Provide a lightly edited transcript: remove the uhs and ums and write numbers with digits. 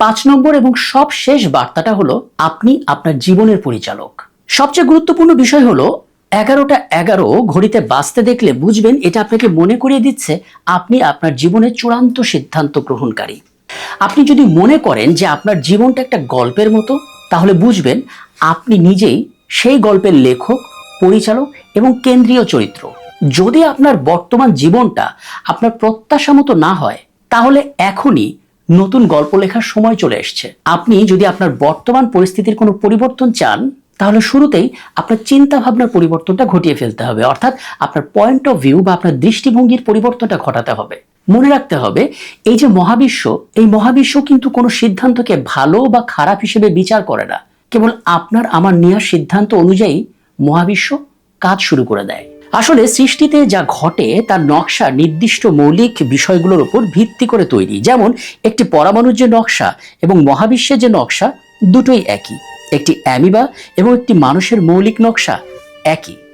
5 নম্বর এবং সব শেষ বার্তাটা হলো আপনি আপনার জীবনের পরিচালক। সবচেয়ে গুরুত্বপূর্ণ বিষয় হলো 11টা 11 ঘড়িতে বাজতে দেখলে বুঝবেন এটা আপনাকে মনে করিয়ে দিচ্ছে আপনি আপনার জীবনের চূড়ান্ত সিদ্ধান্ত গ্রহণকারী। আপনি যদি মনে করেন যে আপনার জীবনটা একটা গল্পের মতো, তাহলে বুঝবেন আপনি নিজেই সেই গল্পের লেখক, পরিচালক এবং কেন্দ্রীয় চরিত্র। যদি আপনার বর্তমান জীবনটা আপনার প্রত্যাশা মতো না হয়, তাহলে এখনই নতুন গল্প লেখার সময় চলে এসছে। আপনি যদি আপনার বর্তমান পরিস্থিতির কোনো পরিবর্তন চান, তাহলে শুরুতেই আপনার চিন্তা ভাবনার পরিবর্তনটা ঘটিয়ে ফেলতে হবে, অর্থাৎ আপনার পয়েন্ট অফ ভিউ বা আপনার দৃষ্টিভঙ্গির পরিবর্তনটা ঘটাতে হবে। মনে রাখতে হবে এই যে মহাবিশ্ব, এই মহাবিশ্ব কিন্তু কোনো সিদ্ধান্তকে ভালো বা খারাপ হিসেবে বিচার করে না। কেবল আপনার আমার নেওয়ার সিদ্ধান্ত অনুযায়ী মহাবিশ্ব কাজ শুরু করে দেয়। আসলে সৃষ্টিতে যা ঘটে তার নকশা নির্দিষ্ট মৌলিক বিষয়গুলোর উপর ভিত্তি করে তৈরি। যেমন একটি পরমাণুর যে নকশা এবং মহাবিশ্বের যে নকশা দুটোই একই। একটি অ্যামিবা এবং একটি মানুষের মৌলিক নকশা একই।